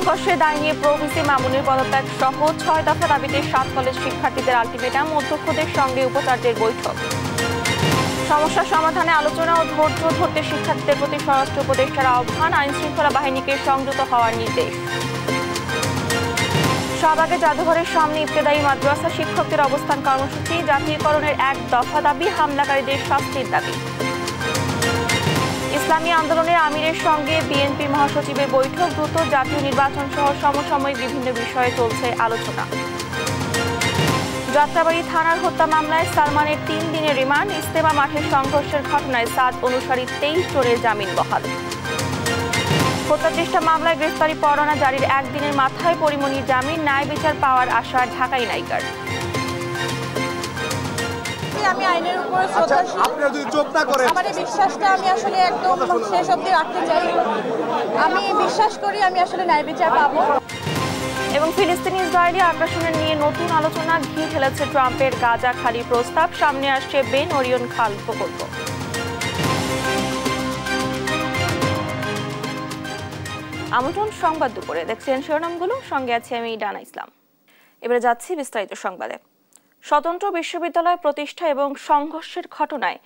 সংঘর্ষে দায় নিয়ে প্রভিসি মামুনের পদত্যাগ সহ 6 দফা দাবিতে 7 কলেজ শিক্ষার্থীদের আলটিমেটাম, অধ্যক্ষদের সঙ্গে উপাচার্যের বৈঠক। সমস্যা সমাধানে আলোচনা ও ধৈর্য ধরতে শিক্ষার্থীদের প্রতি স্বরাষ্ট্র উপদেষ্টার আহ্বান, আইন শৃঙ্খলা বাহিনীকে সংযত হওয়ার নির্দেশ। শাহবাগে জাদুঘরের সামনে ইবতেদায়ী মাদ্রাসা শিক্ষকদের অবস্থান কর্মসূচি, জাতীয়করণের 1 দফা দাবি, হামলাকারীদের শাস্তির দাবি। ইসলামী আন্দোলনের আমিরের সঙ্গে বিএনপি মহাসচিবের বৈঠক, দ্রুত জাতীয় নির্বাচন সহ সমসাময়িক বিভিন্ন বিষয়ে চলছে আলোচনা। যাত্রাবাড়ী থানার হত্যা মামলায় সালমানের 3 দিনের রিমান্ড, ইজতেমা মাঠের সংঘর্ষের ঘটনায় সাদ অনুসারী 23 জনের জামিন বহাল। হত্যা চেষ্টা মামলায় গ্রেফতারি পরোয়ানা জারির 1 দিনের মাথায় পরিমণির জামিন, ন্যায় বিচার পাওয়ার আশা ঢাকাই নায়িকার। আমি আইনের উপরে শ্রদ্ধাশীল, আমার এই বিশ্বাসটা আমি আসলে একদম শেষ অবধি রাখতে চাই। আমি বিশ্বাস করি আমি আসলে ন্যায় বিচার পাবো। এবং ফিলিস্তিনি ইসরায়েলি আগ্রাসনের নিয়ে নতুন আলোচনা, ঘি ঠেলেছে ট্রাম্পের গাজা খালি প্রস্তাব, সামনে আসছে বেন ওরিয়ন খাল প্রকল্প। আমন্ত্রণ সংবাদ দুপুরে, দেখছেন শিরোনামগুলো, সঙ্গে আছে আমি ডানা ইসলাম। এবারে যাচ্ছি বিস্তারিত সংবাদে। স্বতন্ত্র বিশ্ববিদ্যালয় প্রতিষ্ঠা এবং সংঘর্ষের ঘটনায়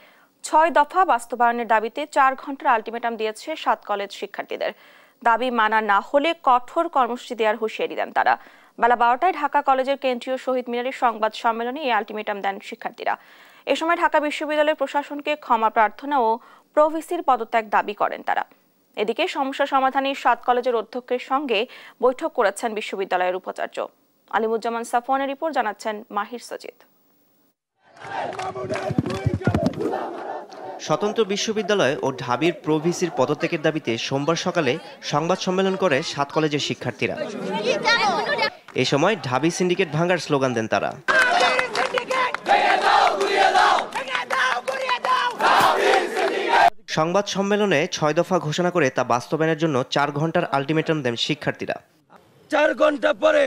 6 দফা বাস্তবায়নের দাবিতে 4 ঘন্টার আলটিমেটাম দিয়েছে 7 কলেজ শিক্ষার্থীদের। দাবি মানা না হলে কঠোর কর্মসূচি দেওয়ার হুঁশিয়ারি দেন তারা। বেলা 12টায় ঢাকা কলেজের কেন্দ্রীয় শহীদ মিনারের সংবাদ সম্মেলনে এই আলটিমেটাম দেন শিক্ষার্থীরা। এ সময় ঢাকা বিশ্ববিদ্যালয়ের প্রশাসনকে ক্ষমা প্রার্থনা ও প্রভিসির পদত্যাগ দাবি করেন তারা। এদিকে সমস্যা সমাধানে 7 কলেজের অধ্যক্ষের সঙ্গে বৈঠক করেছেন বিশ্ববিদ্যালয়ের উপাচার্য। আলিমুজ্জামান সাফওয়ানের রিপোর্ট, জানাচ্ছেন মাহির সজিদ। স্বতন্ত্র বিশ্ববিদ্যালয় ও ঢাবির প্রভিসির পদত্যাগের দাবিতে সোমবার সকালে সংবাদ সম্মেলন করে 7 কলেজের শিক্ষার্থীরা। এ সময় ঢাবি সিন্ডিকেট ভাঙার স্লোগান দেন তারা। সংবাদ সম্মেলনে 6 দফা ঘোষণা করে তা বাস্তবায়নের জন্য 4 ঘন্টার আলটিমেটাম দেন শিক্ষার্থীরা। 4 ঘন্টা পরে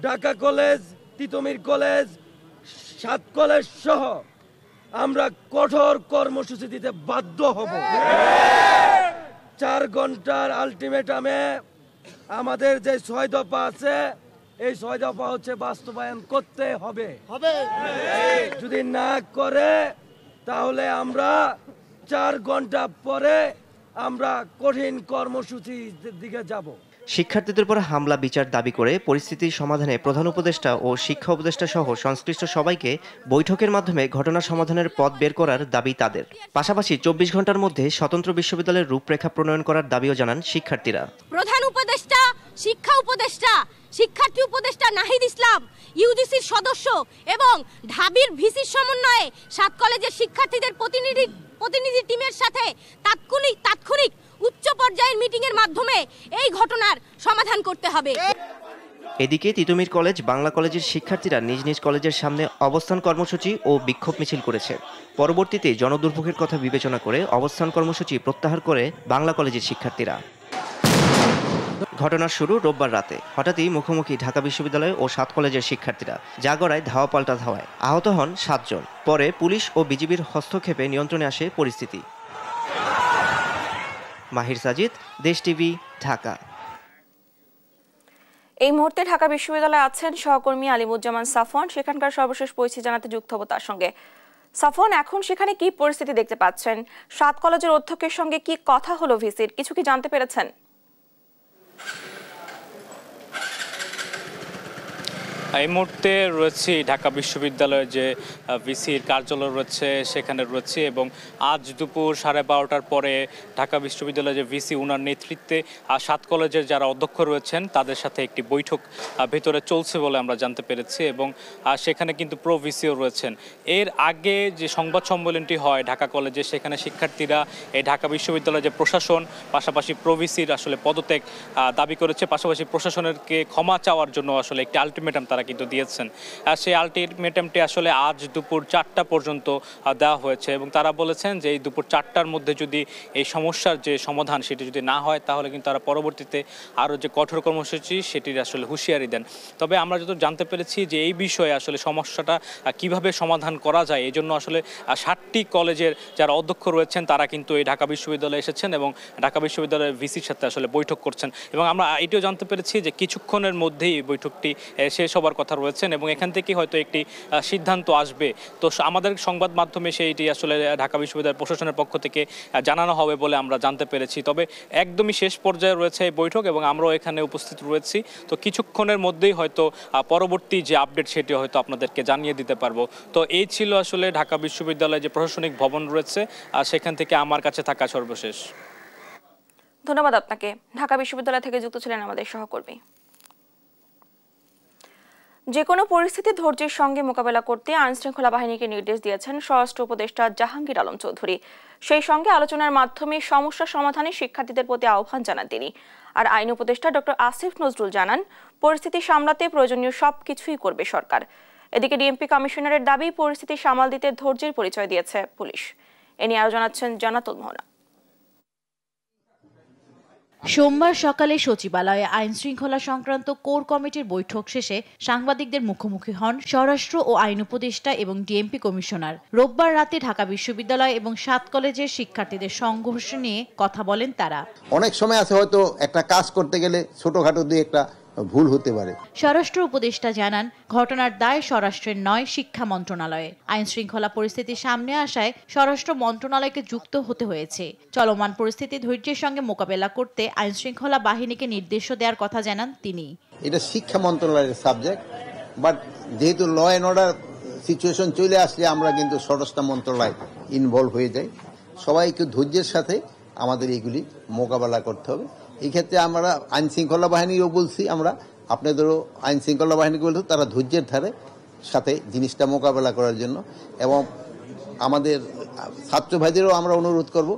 Dhaka college, Titumir college, 7 college সহ আমরা কঠোর কর্মসূচি দিতে বাধ্য হব। 4 ঘন্টার আলটিমেটামে আমাদের যে 6 দফা আছে, এই 6 দফা হচ্ছে বাস্তবায়ন করতে হবে। যদি না করে তাহলে আমরা 4 ঘন্টা পরে আমরা কঠিন কর্মসূচির দিকে যাব। শিক্ষার্থীদের উপর হামলা বিচার দাবি করে পরিস্থিতির সমাধানে প্রধান উপদেষ্টা ও শিক্ষা উপদেষ্টা সহ সংশ্লিষ্ট সবাইকে বৈঠকের মাধ্যমে ঘটনা সমাধানের পথ বের করার দাবি তাদের। পাশাপাশি 24 ঘন্টার মধ্যে স্বতন্ত্র বিশ্ববিদ্যালয়ের রূপরেখা প্রণয়ন করার দাবিও জানান শিক্ষার্থীরা। প্রধান উপদেষ্টা, শিক্ষা উপদেষ্টা, শিক্ষার্থী উপদেষ্টা নাহিদ ইসলাম, ইউজিসির সদস্য এবং ঢাবির ভিসির সমন্বয়ে 7 কলেজের শিক্ষার্থীদের প্রতিনিধি টিমের সাথে তাৎক্ষণিক উচ্চ পর্যায়ের মিটিং এর মাধ্যমে এই ঘটনার সমাধান করতে হবে। এদিকে তিতুমির কলেজ, বাংলা কলেজের শিক্ষার্থীরা নিজ নিজ কলেজের সামনে অবস্থান কর্মসূচি ও বিক্ষোভ মিছিল করেছে। পরবর্তীতে জনদুর্ভোগের কথা বিবেচনা করে অবস্থান কর্মসূচি প্রত্যাহার করে বাংলা কলেজের শিক্ষার্থীরা। ঘটনার শুরু রোববার রাতে। হঠাৎই মুখোমুখি ঢাকা বিশ্ববিদ্যালয় ও 7 কলেজের শিক্ষার্থীরা, যা গড়ায় ধাওয়া পাল্টা ধাওয়ায়। আহত হন 7 জন। পরে পুলিশ ও বিজিবির হস্তক্ষেপে নিয়ন্ত্রণে আসে পরিস্থিতি। মাহির সাজিদ, দেশ টিভি, ঢাকা। এই মুহূর্তে ঢাকা বিশ্ববিদ্যালয়ে আছেন সহকর্মী আলিমুজ্জামান সাফওয়ান। সেখানকার সর্বশেষ পরিস্থিতি জানাতে যুক্ত হব তার সঙ্গে। সাফওয়ান, এখন সেখানে কি পরিস্থিতি দেখতে পাচ্ছেন? 7 কলেজের অধ্যক্ষের সঙ্গে কি কথা হলো ভিসির, কিছু কি জানতে পেরেছেন? এই মুহূর্তে রয়েছে ঢাকা বিশ্ববিদ্যালয়ের যে ভিসির কার্যালয় রয়েছে সেখানে রয়েছে, এবং আজ দুপুর 12:30টার পরে ঢাকা বিশ্ববিদ্যালয়ের যে ভিসি উনার নেতৃত্বে 7 কলেজের যারা অধ্যক্ষ রয়েছেন তাদের সাথে একটি বৈঠক ভেতরে চলছে বলে আমরা জানতে পেরেছি, এবং সেখানে কিন্তু প্রো ভিসিও রয়েছেন। এর আগে যে সংবাদ সম্মেলনটি হয় ঢাকা কলেজে, সেখানে শিক্ষার্থীরা এই ঢাকা বিশ্ববিদ্যালয়ের যে প্রশাসন, পাশাপাশি প্রো ভিসির আসলে পদত্যাগ দাবি করেছে, পাশাপাশি প্রশাসনেরকে ক্ষমা চাওয়ার জন্য আসলে একটি আলটিমেটাম তারা কিন্তু দিয়েছেন। সেই আলটিমেটামটি আসলে আজ দুপুর 4টা পর্যন্ত দেওয়া হয়েছে এবং তারা বলেছেন যে এই দুপুর 4টার মধ্যে যদি এই সমস্যার যে সমাধান সেটি যদি না হয় তাহলে কিন্তু তারা পরবর্তীতে আরও যে কঠোর কর্মসূচি সেটির আসলে হুঁশিয়ারি দেন। তবে আমরা যত জানতে পেরেছি যে এই বিষয়ে আসলে সমস্যাটা কিভাবে সমাধান করা যায় এই জন্য আসলে 60টি কলেজের যারা অধ্যক্ষ রয়েছেন তারা কিন্তু এই ঢাকা বিশ্ববিদ্যালয়ে এসেছেন এবং ঢাকা বিশ্ববিদ্যালয়ের ভিসির সাথে আসলে বৈঠক করছেন এবং আমরা এটিও জানতে পেরেছি যে কিছুক্ষণের মধ্যেই এই বৈঠকটি শেষ হবার কথা রয়েছেন এবং এখান থেকে হয়তো একটি সিদ্ধান্ত আসবে। তো আমাদের সংবাদ মাধ্যমে সেইটি আসলে ঢাকা বিশ্ববিদ্যালয় প্রশাসনের পক্ষ থেকে জানানো হবে বলে আমরা জানতে পেরেছি। তবে একদমই শেষ পর্যায়ে রয়েছে এই বৈঠক এবং আমরাও এখানে উপস্থিত রয়েছি। তো কিছুক্ষণের মধ্যেই হয়তো পরবর্তী যে আপডেট সেটি হয়তো আপনাদেরকে জানিয়ে দিতে পারবো। তো এই ছিল আসলে ঢাকা বিশ্ববিদ্যালয়ে যে প্রশাসনিক ভবন রয়েছে আর সেখান থেকে আমার কাছে থাকা সর্বশেষ। ধন্যবাদ আপনাকে। ঢাকা বিশ্ববিদ্যালয় থেকে যুক্ত ছিলেন আমাদের সহকর্মী। যে কোনো পরিস্থিতি ধৈর্যের সঙ্গে মোকাবেলা করতে আইনশৃঙ্খলা বাহিনীকে নির্দেশ দিয়েছেন স্বরাষ্ট্র উপদেষ্টা জাহাঙ্গীর আলম চৌধুরী। সেই সঙ্গে আলোচনার মাধ্যমে সমস্যা সমাধানে শিক্ষার্থীদের প্রতি আহ্বান জানান তিনি। আর আইন উপদেষ্টা ডক্টর আসিফ নজরুল জানান, পরিস্থিতি সামলাতে প্রয়োজনীয় সবকিছুই করবে সরকার। এদিকে ডিএমপি কমিশনারের দাবি, পরিস্থিতি সামাল দিতে ধৈর্যের পরিচয় দিয়েছে পুলিশ। এ নিয়ে আরো জানাচ্ছেন জান্নাতুল মোহনা। সোমবার সকালে সচিবালয়ে আইন শৃঙ্খলা সংক্রান্ত কোর কমিটির বৈঠক শেষে সাংবাদিকদের মুখোমুখি হন স্বরাষ্ট্র ও আইন উপদেষ্টা এবং ডিএমপি কমিশনার। রোববার রাতে ঢাকা বিশ্ববিদ্যালয় এবং 7 কলেজের শিক্ষার্থীদের সংঘর্ষ নিয়ে কথা বলেন তারা। অনেক সময় আছে হয়তো একটা কাজ করতে গেলে ছোটখাটো দিয়ে একটা ভুল হতে পারে। স্বরাষ্ট্র উপদেষ্টা জানান, ঘটনার দায় স্বরাষ্ট্রের নয়, শিক্ষা মন্ত্রণালয়ে। আইন শৃঙ্খলা পরিস্থিতি সামনে আসায় স্বরাষ্ট্র মন্ত্রণালয়কে যুক্ত হতে হয়েছে। চলমান পরিস্থিতি ধৈর্যের সঙ্গে মোকাবেলা করতে আইন শৃঙ্খলা বাহিনীকে নির্দেশও দেওয়ার কথা জানান তিনি। এটা শিক্ষা মন্ত্রণালয়ের সাবজেক্ট, বাট যেহেতু ল অ্যান্ড অর্ডার সিচুয়েশন চলে আসলে আমরা কিন্তু স্বরাষ্ট্র মন্ত্রণালয় ইনভলভ হয়ে যাই। সবাইকে ধৈর্যের সাথে আমাদের এগুলি মোকাবেলা করতে হবে। এই ক্ষেত্রে আমরা আইন শৃঙ্খলা বাহিনীও বলছি, আমরা আপনাদেরও আইন শৃঙ্খলা বাহিনীকে বলছি তারা ধৈর্যের ধারে সাথে জিনিসটা মোকাবেলা করার জন্য। এবং আমাদের ছাত্র ভাইদেরও আমরা অনুরোধ করব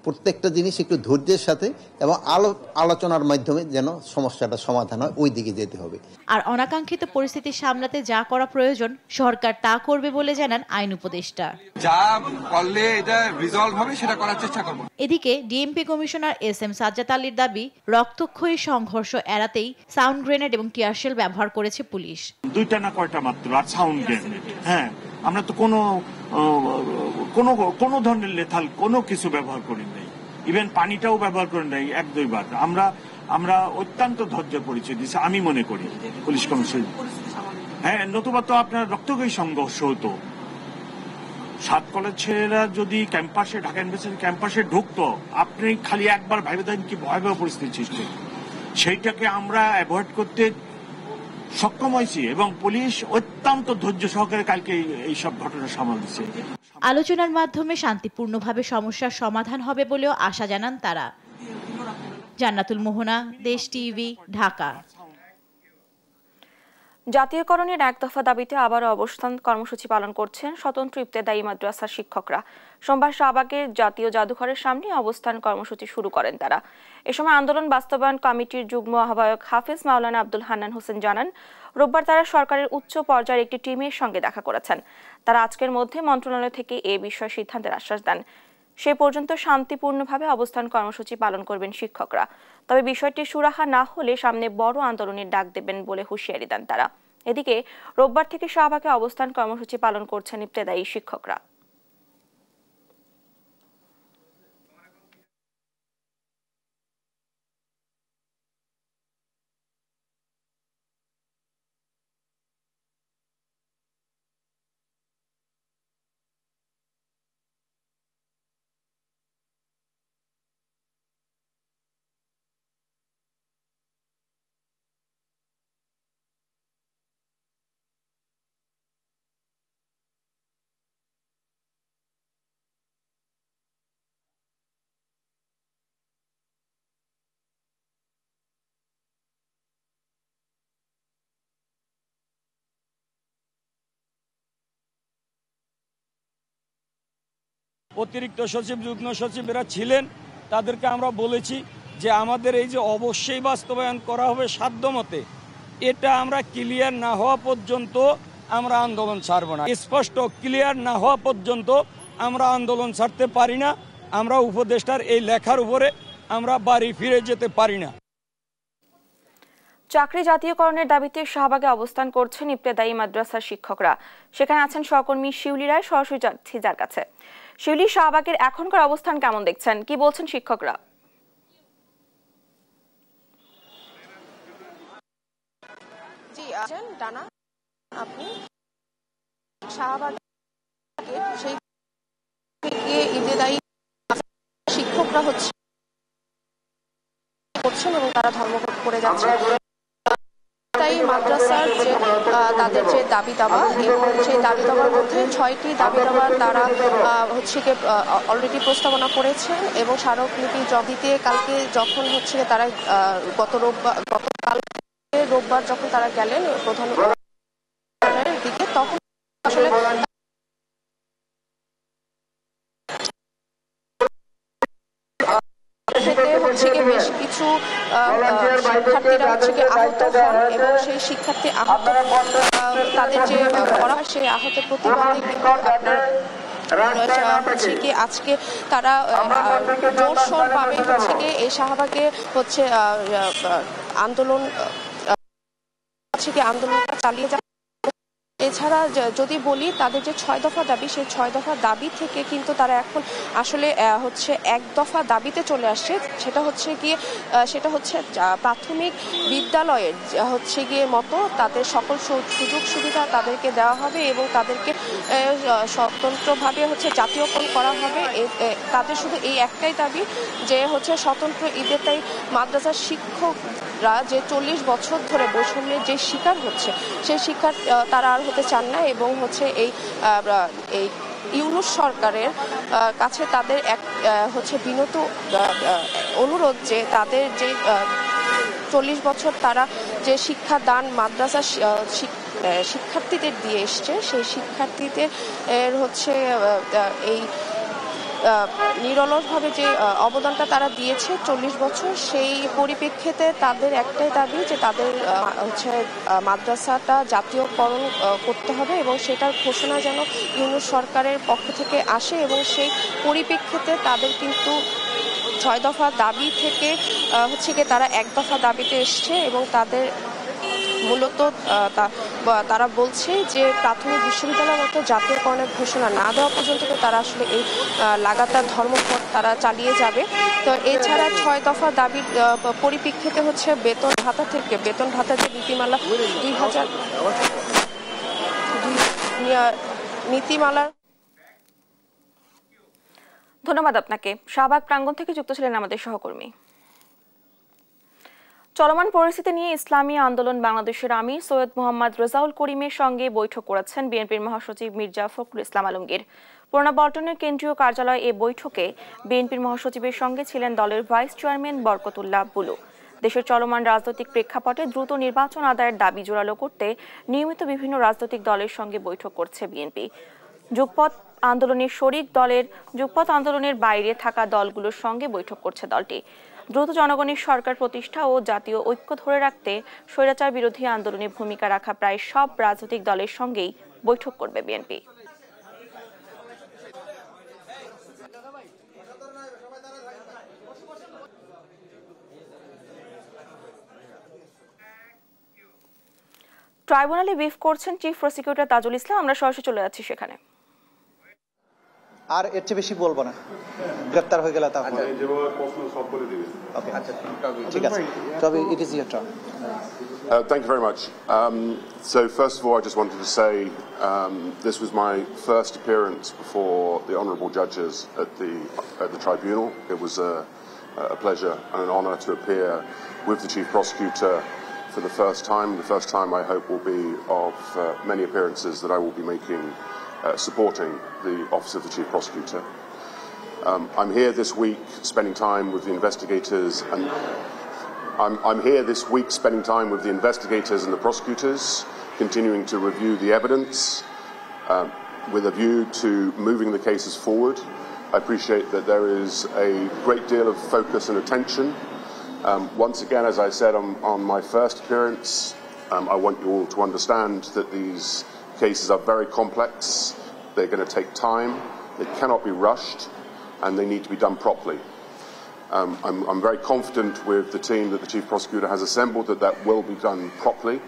প্রত্যেকটা জিনিস একটু ধৈর্যের সাথে এবং আলোচনার মাধ্যমে যেন সমস্যাটা সমাধান হয়, ওই দিকে যেতে হবে। আর অনাকাঙ্ক্ষিত পরিস্থিতি সামলাতে যা করা প্রয়োজন সরকার তা করবে বলে জানান আইন উপদেষ্টা। যা করলে এটা রিজলভ হবে সেটা করার চেষ্টা করব। এদিকে ডিএমপি কমিশনার এসএম সাজ্জাদ আলীর দাবি, রক্তক্ষয়ী সংঘর্ষ এড়াতেই সাউন্ড গ্রেনেড এবং টিয়ারশেল ব্যবহার করেছে পুলিশ। 2টা না কয়টা মাত্র আর সাউন্ড গ্রেনেড। হ্যাঁ, আমরা তো কোনো ধরনের লেথাল কোনো কিছু ব্যবহার করি নাই, ইভেন পানিটাও ব্যবহার করি নাই 1-2 বার। আমরা অত্যন্ত ধৈর্যের পরিচয় দিচ্ছি আমি মনে করি পুলিশ কমিশন। হ্যাঁ, নতুবা তো আপনার রক্তক্ষয়ী সংঘর্ষ হতো। 7 কলেজ ছেলেরা যদি ক্যাম্পাসে, ঢাকা ইউনিভার্সিটি ক্যাম্পাসে ঢুকতো, আপনি খালি একবার ভাবে দেখেন কি ভয়াবহ পরিস্থিতি সৃষ্টি। সেইটাকে আমরা অ্যাভয়েড করতে সক্ষম হয়েছি এবং পুলিশ অত্যন্ত ধৈর্য সহকারে কালকে এইসব ঘটনা সামাল দিচ্ছে। আলোচনার মাধ্যমে শান্তিপূর্ণভাবে সমস্যার সমাধান হবে বলেও আশা জানান তারা। জান্নাতুল মোহনা, দেশ টিভি, ঢাকা। জাতীয়করণের 1 দফা দাবিতে আবারও অবস্থান কর্মসূচি পালন করছেন স্বতন্ত্র ইবতেদায়ী মাদ্রাসার শিক্ষকরা। সোমবার শাহবাগের জাতীয় জাদুঘরের সামনে অবস্থান কর্মসূচি শুরু করেন তারা। এ সময় আন্দোলন বাস্তবায়ন কমিটির যুগ্ম আহ্বায়ক হাফেজ মাওলানা আব্দুল হান্নান হোসেন জানান, রোববার তারা সরকারের উচ্চ পর্যায়ের একটি টিমের সঙ্গে দেখা করেছেন। তারা আজকের মধ্যে মন্ত্রণালয় থেকে এ বিষয়ে সিদ্ধান্তের আশ্বাস দেন। সে পর্যন্ত শান্তিপূর্ণভাবে অবস্থান কর্মসূচি পালন করবেন শিক্ষকরা। তবে বিষয়টি সুরাহা না হলে সামনে বড় আন্দোলনের ডাক দেবেন বলে হুঁশিয়ারি দেন তারা। এদিকে রোববার থেকে শাহবাগে অবস্থান কর্মসূচি পালন করছেন ইবতেদায়ী শিক্ষকরা। অতিরিক্ত সচিব, যুগ্ম সচিবেরা ছিলেন, তাদেরকে আমরা বলেছি যে আমাদের এই যে অবশ্যই বাস্তবায়ন করা হবে সাধ্যমতে, এটা আমরা ক্লিয়ার না হওয়া পর্যন্ত আমরা আন্দোলন ছাড়ব না। স্পষ্ট ক্লিয়ার না হওয়া পর্যন্ত আমরা আন্দোলন ছাড়তে পারি না। আমরা উপদেষ্টার এই লেখার উপরে আমরা বাড়ি ফিরে যেতে পারি না। চাকরি জাতীয়করণের দাবিতে শাহবাগে অবস্থান করছেন ইবতেদায়ী মাদ্রাসার শিক্ষকরা। সেখানে আছেন সহকর্মী শিউলি রায়, সরাসরি যাচ্ছি যার কাছে। শিউলি, শাহবাগের এখনকার অবস্থান কেমন দেখছেন, কি বলছেন শিক্ষকরা? জি ডানা, আপনি শাহবাগে সেই ইবতেদায়ী শিক্ষকরা করছেন এবং তারা ধর্মঘট করে যাচ্ছে। তাই মাদ্রাসার যে তাদের যে দাবি দাবা এবং সেই দাবি দাবার মধ্যে 6টি দাবি দাবা তারা অলরেডি প্রস্তাবনা করেছেন এবং স্মারকলিপি দিতে কালকে যখন তারা গতকাল রোববার যখন তারা গেলেন প্রধান দিকে, তখন আসলে বেশ কিছু শিক্ষার্থীরা আহত হন এবং সেই শিক্ষার্থী আহত তাদের যে করা হয় সেই আহতের প্রতিবাদে আজকে তারা জোরসোর ভাবে এই শাহবাগে আন্দোলনটা চালিয়ে যায়। এছাড়া যদি বলি তাদের যে 6 দফা দাবি, সেই 6 দফা দাবি থেকে কিন্তু তারা এখন আসলে এক দফা দাবিতে চলে আসছে। সেটা হচ্ছে প্রাথমিক বিদ্যালয়ের মতো তাদের সকল সুযোগ সুবিধা তাদেরকে দেওয়া হবে এবং তাদেরকে স্বতন্ত্রভাবে জাতীয়করণ করা হবে। তাদের শুধু এই একটাই দাবি যে স্বতন্ত্র ইবতেদায়ী মাদ্রাসার শিক্ষকরা যে 40 বছর ধরে বৈষম্যের যে শিকার হচ্ছে সেই শিকার তারা আর হতে চান না এবং এই ইউনূস সরকারের কাছে তাদের এক বিনত অনুরোধ যে তাদের যে 40 বছর তারা যে শিক্ষাদান মাদ্রাসা শিক্ষার্থীদের দিয়ে এসছে, সেই শিক্ষার্থীদের এই নিরলসভাবে যে অবদানটা তারা দিয়েছে 40 বছর, সেই পরিপ্রেক্ষিতে তাদের একটাই দাবি যে তাদের মাদ্রাসাটা জাতীয়করণ করতে হবে এবং সেটার ঘোষণা যেন ইউনূস সরকারের পক্ষ থেকে আসে এবং সেই পরিপ্রেক্ষিতে তাদের কিন্তু 6 দফা দাবি থেকে তারা 1 দফা দাবিতে এসছে এবং তাদের মূলত তারা বলছে যে প্রাথমিক বিশ্ববিদ্যালয়ের মতো জাতীয়করণের ঘোষণা না দেওয়া পর্যন্ত তারা আসলে এই লাগাতার ধর্মঘট তারা চালিয়ে যাবে। তো এছাড়া 6 দফা দাবির পরিপ্রেক্ষিতে বেতন ভাতা যে নীতিমালা 2000 নীতিমালার। ধন্যবাদ আপনাকে। শাহবাগ প্রাঙ্গণ থেকে যুক্ত ছিলেন আমাদের সহকর্মী। চলমান পরিস্থিতি নিয়ে ইসলামী আন্দোলন বাংলাদেশের আমির সৈয়দ মোহাম্মদ রেজাউল করিমের সঙ্গে বৈঠক করেছেন বিএনপির মহাসচিব মির্জা ফখরুল ইসলাম আলমগীর। পুরানা পল্টনের কেন্দ্রীয় কার্যালয়ে এ বৈঠকে বিএনপির মহাসচিবের সঙ্গে ছিলেন দলের ভাইস চেয়ারম্যান বরকতুল্লাহ বুলু। দেশের চলমান রাজনৈতিক প্রেক্ষাপটে দ্রুত নির্বাচন আদায়ের দাবি জোরালো করতে নিয়মিত বিভিন্ন রাজনৈতিক দলের সঙ্গে বৈঠক করছে বিএনপি। যুগপৎ আন্দোলনের বাইরে থাকা দলগুলোর সঙ্গে বৈঠক করছে দলটি। দ্রুত জনগণের সরকার প্রতিষ্ঠা ও জাতীয় ঐক্য ধরে রাখতে স্বৈরাচার বিরোধী আন্দোলনে ভূমিকা রাখা প্রায় সব রাজনৈতিক দলের সঙ্গেই বৈঠক করবে বিএনপি। ট্রাইব্যুনালে ব্রিফ করছেন চিফ প্রসিকিউটর তাজুল ইসলাম। আমরা সরাসরি চলে যাচ্ছি সেখানে। আর এর চেয়ে বেশি বলবো না, গ্রেফতার হয়ে গেলে তা হবে। ঠিক আছে, তবে it is your turn. Thank you very much. So first of all, I just wanted to say this was my first appearance before the honourable judges at the tribunal. It was a pleasure and an honour to appear with the Chief Prosecutor for the first time. The first time, I hope, will be of many appearances that I will be making supporting the Office of the Chief Prosecutor. I'm here this week spending time with the investigators and I'm here this week spending time with the investigators and the prosecutors, continuing to review the evidence with a view to moving the cases forward. I appreciate that there is a great deal of focus and attention. Once again, as I said on my first appearance, I want you all to understand that these cases are very complex. They're going to take time. They cannot be rushed, and they need to be done properly. I'm very confident with the team that the Chief Prosecutor has assembled that will be done properly.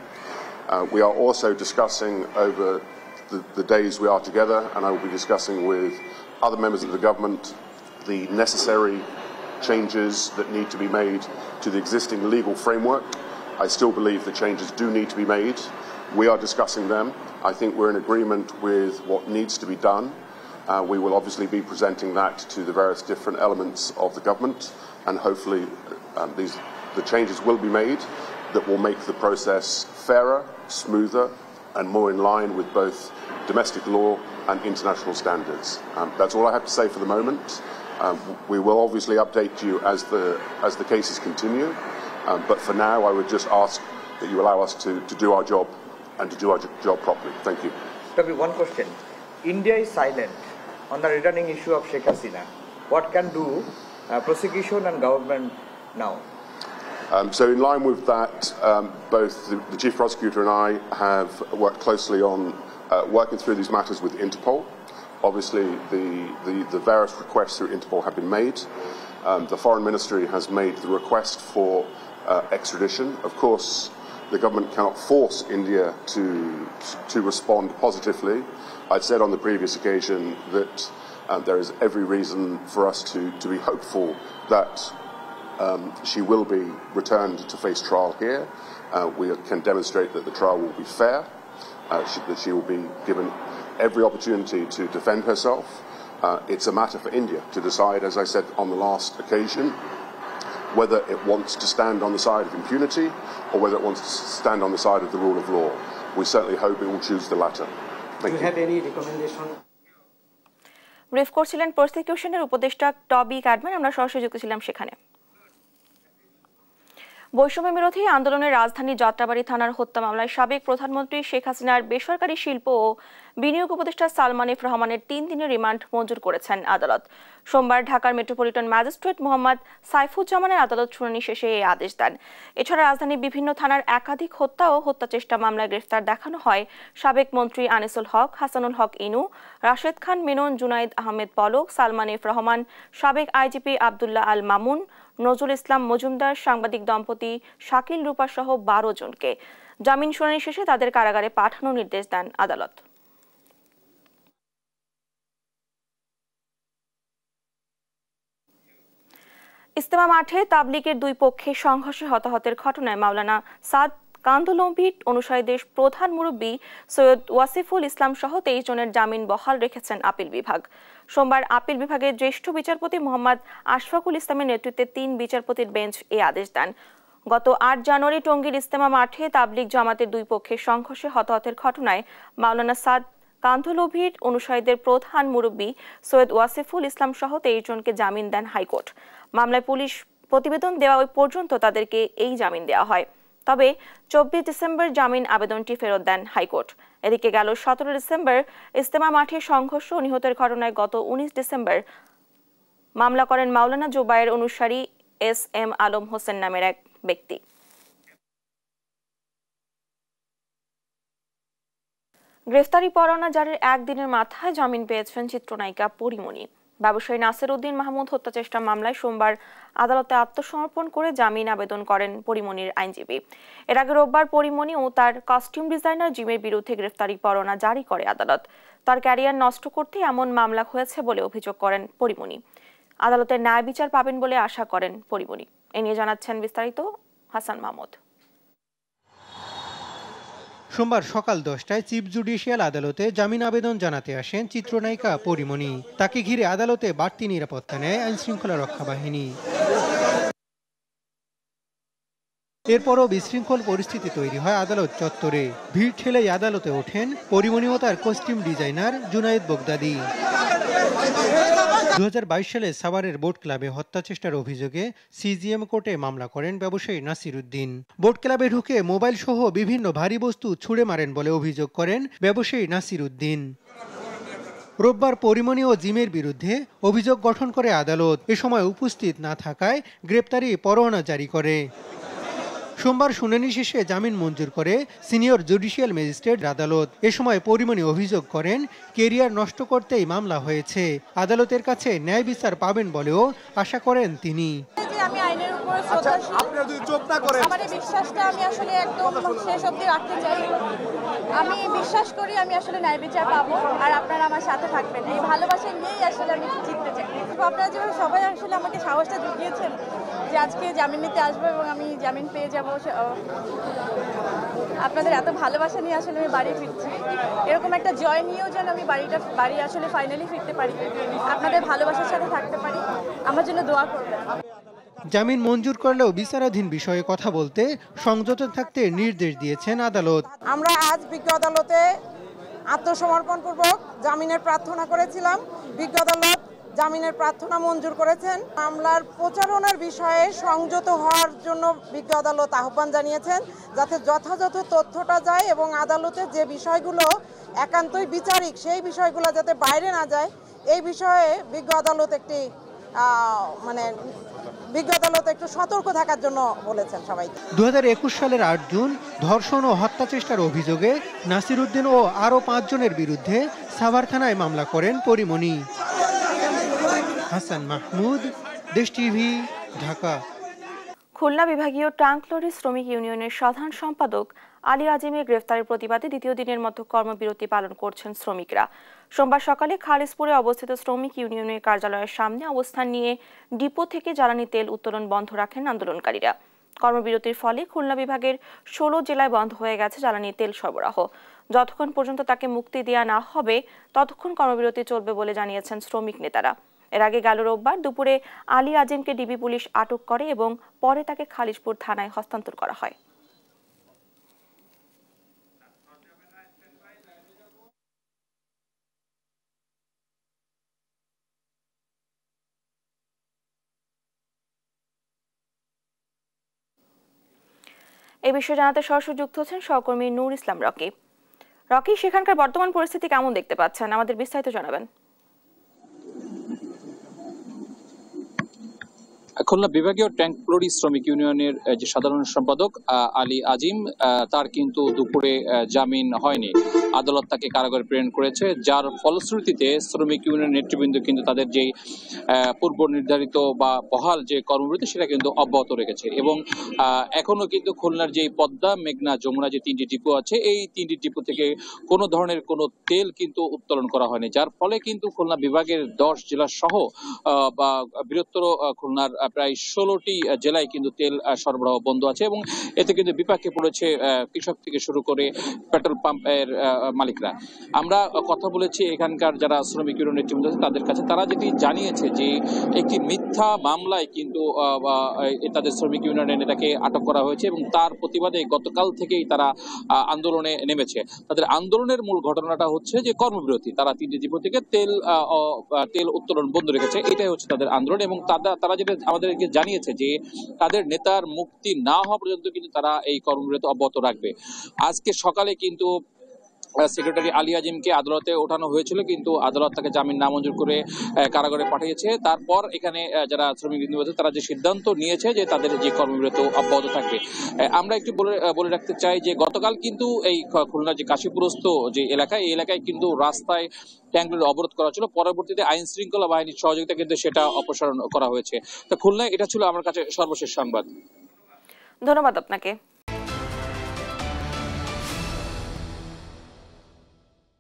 We are also discussing over the days we are together, and I will be discussing with other members of the government the necessary changes that need to be made to the existing legal framework. I still believe the changes do need to be made. We are discussing them. I think we're in agreement with what needs to be done. We will obviously be presenting that to the various different elements of the government, and hopefully the changes will be made that will make the process fairer, smoother, and more in line with both domestic law and international standards. That's all I have to say for the moment. We will obviously update you as the cases continue, but for now I would just ask that you allow us to do our job and to do our job properly. Thank you. Toby, one question. India is silent on the returning issue of Sheikh Hasina. What can do prosecution and government now? So in line with that, both the Chief Prosecutor and I have worked closely on working through these matters with Interpol. Obviously, the various requests through Interpol have been made. The Foreign Ministry has made the request for extradition. Of course, the government cannot force India to respond positively. I've said on the previous occasion that there is every reason for us to be hopeful that she will be returned to face trial here. We can demonstrate that the trial will be fair, that she will be given every opportunity to defend herself. It's a matter for India to decide, as I said on the last occasion, whether it wants to stand on the side of impunity or whether it wants to stand on the side of the rule of law. We certainly hope it will choose the latter. Do you have any recommendation? Brief করছিলেন প্রসিকিউশনের উপদেষ্টা টবি Cadman. আমরা সরাসরি যুক্ত ছিলাম সেখানে। বৈষম্য বিরোধী আন্দোলনের রাজধানী যাত্রাবাড়ী থানার হত্যা মামলায় সাবেক প্রধানমন্ত্রী শেখ হাসিনার বেসরকারি শিল্প ও বিনিয়োগ উপদেষ্টা সালমান এফ রহমানের 3 দিনের রিমান্ড মঞ্জুর করেছেন আদালত। সোমবার ঢাকার মেট্রোপলিটন ম্যাজিস্ট্রেট মোহাম্মদ সাইফুজ্জামানের আদালত শুনানি শেষে এই আদেশ দেন। এছাড়া রাজধানীর বিভিন্ন থানার একাধিক হত্যা ও হত্যা চেষ্টা মামলায় গ্রেফতার দেখানো হয় সাবেক মন্ত্রী আনিসুল হক, হাসানুল হক ইনু, রাশেদ খান মেনন, জুনাইদ আহমেদ পলক, সালমান এফ রহমান, সাবেক আইজিপি আব্দুল্লাহ আল মামুন, নজরুল ইসলাম মজুমদার, সাংবাদিক দম্পতি শাকিল রূপা সহ 12 জনকে। জামিন শুনানি শেষে তাদের কারাগারে পাঠানোর নির্দেশ দেন আদালত। ইজতেমা মাঠে তাবলিগের দুই পক্ষে সংঘর্ষে হতাহতের ঘটনায় মাওলানা সাদ কান্দলম্বির অনুসারীদের প্রধান মুরব্বী সৈয়দ ওয়াসিফুল ইসলাম সহ 23 জনের জামিন বহাল রেখেছেন আপিল বিভাগ। সোমবার আপিল বিভাগের জ্যেষ্ঠ বিচারপতি মোহাম্মদ আশফাকুল ইসলামের নেতৃত্বে 3 বিচারপতির বেঞ্চ এই আদেশ দেন। গত 8 জানুয়ারি টঙ্গীর ইজতেমা মাঠে তাবলিগ জামাতের দুই পক্ষের সংঘর্ষে হতাহতের ঘটনায় মাওলানা সাদ কান্দলম্বির অনুসারীদের প্রধান মুরব্বী সৈয়দ ওয়াসিফুল ইসলাম সহ 23 জনকে জামিন দেন হাইকোর্ট। মামলায় পুলিশ প্রতিবেদন দেওয়া পর্যন্ত তাদেরকে এই জামিন দেওয়া হয়। তবে 24 ডিসেম্বর জামিন আবেদনটি ফেরত দেন হাইকোর্ট। এদিকে গেল 17 ডিসেম্বর ইজতেমা মাঠে সংঘর্ষ ও নিহতের ঘটনায় গত 19 ডিসেম্বর মামলা করেন মাওলানা জুবায়ের অনুসারী এস.এম. আলম হোসেন নামের এক ব্যক্তি। গ্রেফতারি পরোয়ানা জারির একদিনের মাথায় জামিন পেয়েছেন চিত্রনায়িকা পরিমণি। ব্যবসায়ী নাসির উদ্দিন মাহমুদ হত্যা চেষ্টা মামলায় সোমবার আদালতে আত্মসমর্পণ করে জামিন আবেদন করেন পরিমণির আইনজীবী। এর আগে রোববার পরিমণি ও তার কস্টিউম ডিজাইনার জিমের বিরুদ্ধে গ্রেফতারি পরোয়ানা জারি করে আদালত। তার ক্যারিয়ার নষ্ট করতে এমন মামলা হয়েছে বলে অভিযোগ করেন পরিমণি। আদালতে ন্যায় বিচার পাবেন বলে আশা করেন পরিমণি। এ নিয়ে জানাচ্ছেন বিস্তারিত হাসান মাহমুদ। সোমবার সকাল 10টায় চিফ জুডিশিয়াল আদালতে জামিন আবেদন জানাতে আসেন চিত্রনায়িকা পরিমণি। তাকে ঘিরে আদালতে বাড়তি নিরাপত্তা নেয় আইনশৃঙ্খলা রক্ষা বাহিনী। এরপরও বিশৃঙ্খল পরিস্থিতি তৈরি হয় আদালত চত্বরে। ভিড় ঠেলেই আদালতে ওঠেন পরিমণি ও তার কস্টিউম ডিজাইনার জুনায়েদ বগদাদি। 2022 সালে সাভারের বোট ক্লাবে হত্যা চেষ্টার অভিযোগে সিজিএম কোর্টে মামলা করেন ব্যবসায়ী নাসির উদ্দিন। বোট ক্লাবে ঢুকে মোবাইল সহ বিভিন্ন ভারী বস্তু ছুড়ে মারেন বলে অভিযোগ করেন ব্যবসায়ী নাসির উদ্দিন। রোববার পরিমণি ও জিমের বিরুদ্ধে অভিযোগ গঠন করে আদালত। এ সময় উপস্থিত না থাকায় গ্রেপ্তারি পরোয়ানা জারি করে। সোমবার শুনানি শেষে জামিন মঞ্জুর করে সিনিয়র জুডিশিয়াল ম্যাজিস্ট্রেট আদালত। এ সময় পরিমণি অভিযোগ করেন, কেরিয়ার নষ্ট করতেই মামলা হয়েছে। আদালতের কাছে ন্যায় বিচার পাবেন বলেও আশা করেন তিনি। আমি আইনের উপর শ্রদ্ধাশীল, আমার এই বিশ্বাসটা আমি আসলে একদম শেষ অবধি রাখতে চাই। আমি বিশ্বাস করি আমি আসলে ন্যায় বিচার পাবো, আর আপনারা আমার সাথে থাকবেন। এই ভালোবাসা নিয়েই আসলে আমি জিততে চাই। আপনারা যেভাবে সবাই আসলে আমাকে সাহসটা জুগিয়েছেন যে আজকে জামিন নিতে আসবো এবং আমি জামিন পেয়ে যাব, আপনাদের এত ভালোবাসা নিয়ে আসলে আমি বাড়ি ফিরছি। এরকম একটা জয় নিয়েও যেন আমি বাড়ি আসলে ফাইনালি ফিরতে পারি, আপনাদের ভালোবাসার সাথে থাকতে পারি, আমার জন্য দোয়া করবেন। জামিন মঞ্জুর করলেও বিচারাধীন বিষয়ে কথা বলতে সংযত থাকতে নির্দেশ দিয়েছেন আদালত। আমরা আজ বিজ্ঞ আদালতে আত্মসমর্পণপূর্বক জামিনের প্রার্থনা করেছিলাম। বিজ্ঞ আদালত জামিনের প্রার্থনা মঞ্জুর করেছেন। মামলার প্রচারণার বিষয়ে সংযত হওয়ার জন্য বিজ্ঞ আদালত আহ্বান জানিয়েছেন, যাতে যথাযথ তথ্যটা যায় এবং আদালতের যে বিষয়গুলো একান্তই বিচারিক সেই বিষয়গুলো যাতে বাইরে না যায়, এই বিষয়ে বিজ্ঞ আদালত একটু সতর্ক থাকার জন্য বলেছেন সবাইকে। 2021 সালের 8 জুন ধর্ষণ ও হত্যা চেষ্টার অভিযোগে নাসিরউদ্দিন ও আরও 5 জনের বিরুদ্ধে সাভার থানায় মামলা করেন পরিমণি। হাসান মাহমুদ, দেশ টিভি, ঢাকা। খুলনা বিভাগীয় ট্রাঙ্ক লরি শ্রমিক ইউনিয়নের সাধারণ সম্পাদক আলী আজিমের গ্রেফতারের প্রতিবাদে দ্বিতীয় দিনের মতো কর্মবিরতি পালন করছেন শ্রমিকরা। সোমবার সকালে খালিশপুরে অবস্থিত শ্রমিক ইউনিয়নের কার্যালয়ের সামনে অবস্থান নিয়ে ডিপো থেকে জ্বালানি তেল উত্তোলন বন্ধ রাখেন আন্দোলনকারীরা। কর্মবিরতির ফলে খুলনা বিভাগের 16 জেলায় বন্ধ হয়ে গেছে জ্বালানি তেল সরবরাহ। যতক্ষণ পর্যন্ত তাকে মুক্তি দেওয়া না হবে ততক্ষণ কর্মবিরতি চলবে বলে জানিয়েছেন শ্রমিক নেতারা। এর আগে গেল রোববার দুপুরে আলী আজিমকে ডিবি পুলিশ আটক করে এবং পরে তাকে খালিশপুর থানায় হস্তান্তর করা হয়। এই বিষয়ে জানাতে সরাসরি যুক্ত হচ্ছেন সহকর্মী নূর ইসলাম রকি। রকি, সেখানকার বর্তমান পরিস্থিতি কেমন দেখতে পাচ্ছেন, আমাদের বিস্তারিত জানাবেন। খুলনা বিভাগীয় ট্যাঙ্ক লরি শ্রমিক ইউনিয়নের যে সাধারণ সম্পাদক আলী আজিম, তার কিন্তু দুপুরে জামিন হয়নি। আদালত তাকে কারাগারে প্রেরণ করেছে, যার ফলশ্রুতিতে শ্রমিক ইউনিয়ন নেতৃবৃন্দ কিন্তু তাদের যে পূর্ব নির্ধারিত বা বহাল যে কর্মবিরতি সেটা কিন্তু অব্যাহত রেখেছে। এবং এখনো কিন্তু খুলনার যে পদ্মা, মেঘনা, যমুনা যে 3টি ডিপো আছে, এই 3টি ডিপো থেকে কোনো ধরনের কোনো তেল কিন্তু উত্তোলন করা হয়নি, যার ফলে কিন্তু খুলনা বিভাগের 10 জেলা সহ বা বৃহত্তর খুলনার প্রায় 16টি জেলায় কিন্তু তেল সরবরাহ বন্ধ আছে। এবং এতে কিন্তু বিপাকে পড়েছে কৃষক থেকে শুরু করে পেট্রোল পাম্পের মালিকরা। আমরা কথা বলেছি এখানকার যারা শ্রমিক ইউনিয়ন নেতৃবৃন্দ আছে তাদের কাছে, তারা যেটি জানিয়েছে যে একটি মিথ্যা মামলায় কিন্তু তাদের শ্রমিক ইউনিয়নের নেতাকে আটক করা হয়েছে এবং তার প্রতিবাদে গতকাল থেকেই তারা আন্দোলনে নেমেছে। তাদের আন্দোলনের মূল ঘটনাটা হচ্ছে যে কর্মবিরতি, তারা 3টি ডিপো থেকে তেল উত্তোলন বন্ধ রেখেছে, এটাই হচ্ছে তাদের আন্দোলন। এবং তারা যেটা আমাদেরকে জানিয়েছে যে তাদের নেতার মুক্তি না হওয়া পর্যন্ত কিন্তু তারা এই কর্মবিরতি অব্যাহত রাখবে। আজকে সকালে কিন্তু সেক্রেটারি আলী আজিমকে আদালতে ওঠানো হয়েছিল, কিন্তু আদালত তাকে জামিন নামঞ্জুর করে কারাগারে পাঠিয়েছে। তারপর এখানে যারা শ্রমিক আছে তারা যে সিদ্ধান্ত নিয়েছে যে তাদের যে কর্মবিরতি অব্যাহত থাকবে। আমরা একটু বলে রাখতে চাই যে গতকাল কিন্তু এই খুলনার যে কাশীপুরস্থ যে এলাকায়, এই এলাকায় কিন্তু রাস্তায় ট্যাঙ্কগুলো অবরোধ করা ছিল, পরবর্তীতে আইন শৃঙ্খলা বাহিনীর সহযোগিতা কিন্তু সেটা অপসারণ করা হয়েছে। তো খুলনায় এটা ছিল আমার কাছে সর্বশেষ সংবাদ। ধন্যবাদ আপনাকে।